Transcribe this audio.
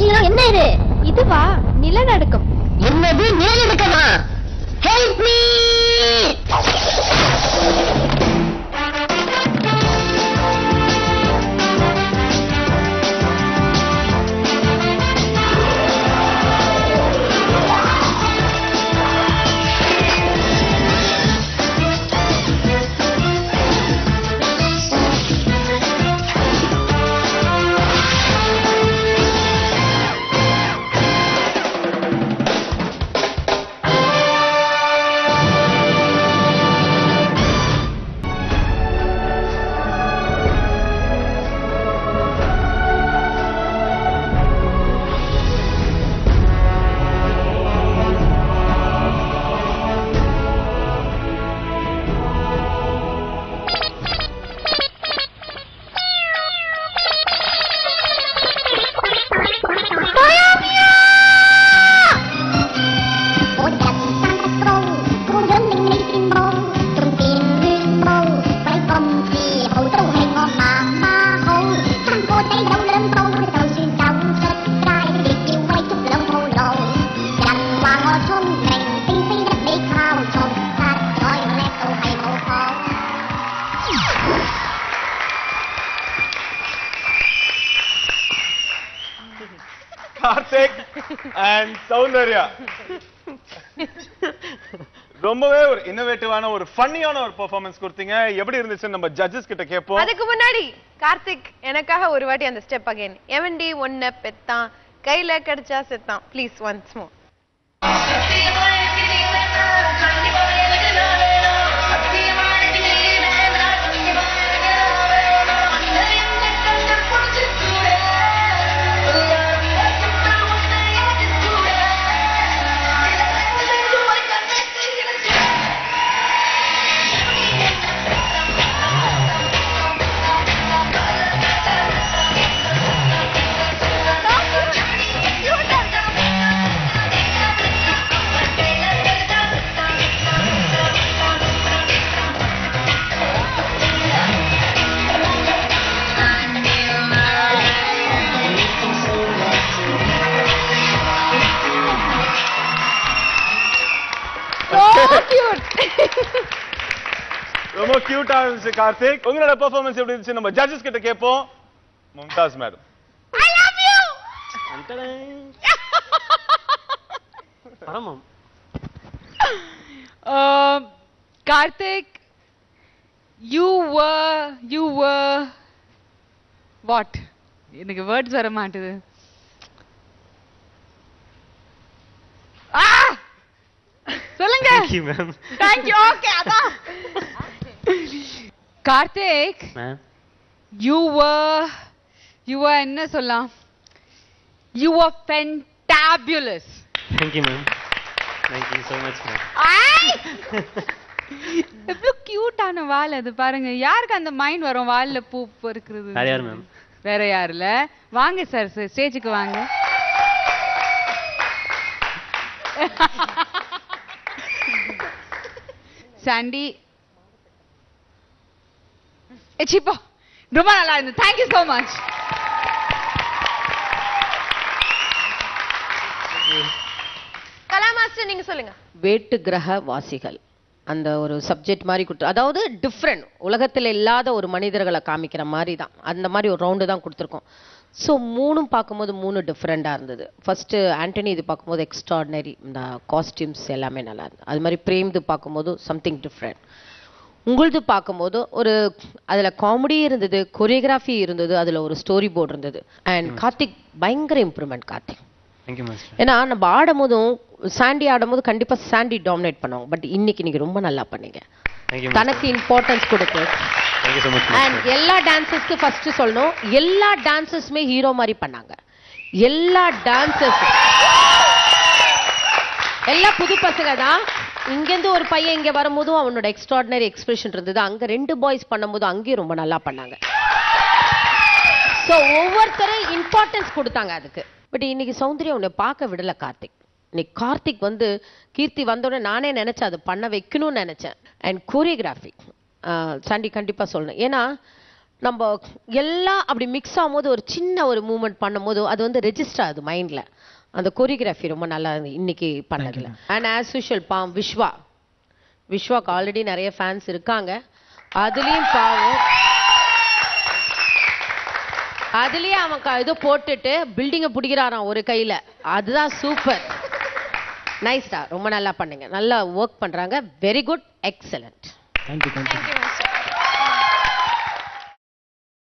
ஐயோ என்ன இது? இதுவா நிலநடுக்கம்? என்னது நிலநடுக்கமா? Help me! Karthik and Soundarya. ரொம்பவே ஒரு இன்னோவேட்டிவான ஒரு ஃபன்னியான ஒரு பெர்ஃபார்மன்ஸ் கொடுத்தீங்க. எப்படி இருந்துச்சு நம்ம ஜட்ஜஸ் கிட்ட கேப்போம். அதுக்கு முன்னாடி கார்த்திக் எனக்காக ஒரு வாட்டி அந்த ஸ்டெப் அகைன். எவன்டி ஒன்ன பெத்தான் கையில கடிச்சா செத்தான். Please once more. ரொம்ப கியூட்டா இருந்துச்சு கார்த்திக். உங்களோட பெர்ஃபார்மன்ஸ் எப்படி இருந்துச்சு நம்ம ஜட்ஜஸ் கிட்ட கேப்போம். Mumtaz madam. I love you. பரமம். Karthik, you were what? எனக்கு வேர்ட்ஸ் வர மாட்டுது. சொல்லுங்க. Thank you ma'am. Thank you. Okay, அதான். Karthik, ma'am. you were என்ன சொல்லலாம்? You were fantabulous. Thank you ma'am. Thank you so much ma'am. எவ்வளவு கியூட்டான வால் அது பாருங்க. யாருக்கு அந்த மைண்ட் வரும் வால்ல பூ பொறுக்கிறது? வேற யார் மேம்? வேற யாருல? வாங்க சார் ஸ்டேஜுக்கு வாங்க. சாண்டி சிப்போ ரொம்ப நல்லா இருந்தது. Thank you so much. Kala master நீங்க சொல்லுங்க. வேட்டு கிரக வாசிகள் அந்த ஒரு சப்ஜெக்ட் மாதிரி கொடுத்து, அதாவது டிஃப்ரெண்ட், உலகத்தில் இல்லாத ஒரு மனிதர்களை காமிக்கிற மாதிரி தான் அந்த மாதிரி ஒரு ரவுண்டு தான் கொடுத்துருக்கோம். ஸோ மூணும் பார்க்கும்போது மூணு டிஃப்ரெண்டாக இருந்தது. ஃபர்ஸ்ட்டு ஆண்டனி இது பார்க்கும்போது எக்ஸ்ட்ராடினரி, இந்த காஸ்டியூம்ஸ் எல்லாமே நல்லா இருந்தது. அது மாதிரி பிரேம்து பார்க்கும்போது சம்திங் டிஃப்ரெண்ட். உங்களது பார்க்கும்போது ஒரு அதில் காமெடி இருந்தது, கொரியோகிராஃபி இருந்தது, அதில் ஒரு ஸ்டோரி போர்டு இருந்தது. அண்ட் கார்த்திக் பயங்கர இம்ப்ரூவ்மெண்ட் கார்த்திக். ஏன்னா நம்ம ஆடும் போதும் சாண்டி ஆடும்போது கண்டிப்பா சாண்டி டாமினேட் பண்ணுவாங்க. பட் இன்னைக்கு நீங்க ரொம்ப நல்லா பண்ணீங்க. தனக்கு இம்பார்ட்டன்ஸ் கொடுத்து. அண்ட் எல்லா டான்சர்ஸ்க்கு ஃபர்ஸ்ட் சொல்லணும், எல்லா டான்சர்ஸுமே ஹீரோ மாதிரி பண்ணாங்க. எல்லா டான்சர்ஸ் எல்லாம் புது பசங்க தான். இங்கேருந்து ஒரு பையன் இங்க வரும்போதும் அவனோட எக்ஸ்ட்ராடினரி எக்ஸ்பிரஷன் இருந்தது. அங்க 2 பாய்ஸ் பண்ணும்போது அங்கேயும் ரொம்ப நல்லா பண்ணாங்க. ஸோ ஒவ்வொருத்தரும் இம்பார்ட்டன்ஸ் கொடுத்தாங்க அதுக்கு. பட் இன்னைக்கு சௌந்தர்யா உன்னை பார்க்க விடல கார்த்திக். இன்னைக்கு கார்த்திக் வந்து கீர்த்தி வந்தோடனே நானே நினைச்சேன் அதை பண்ண வைக்கணும்னு நினைச்சேன். அண்ட் கோரியோகிராஃபி சாண்டி கண்டிப்பா சொல்லணும். ஏன்னா நம்ம எல்லாம் அப்படி மிக்ஸ் ஆகும்போது ஒரு சின்ன ஒரு மூமெண்ட் பண்ணும்போது அது வந்து ரெஜிஸ்டர் ஆகுது மைண்ட்ல. அந்த கொரியோகிராஃபி ரொம்ப நல்லா இருந்தது இன்னைக்கு பண்ணதுல. அண்ட் ஆஸ் யூஷுவல் பாவம் விஸ்வாக்கு ஆல்ரெடி நிறைய ஃபேன்ஸ் இருக்காங்க. அதுலயும் பாவம் அதுலயே அவன் ஏதோ போட்டுட்டு பில்டிங்கை பிடிக்கிறாராம் ஒரு கையில. அதுதான் சூப்பர். நைஸ்டா, ரொம்ப நல்லா பண்ணுங்க. நல்லா ஒர்க் பண்றாங்க. Very good, excellent. Thank you. Thank you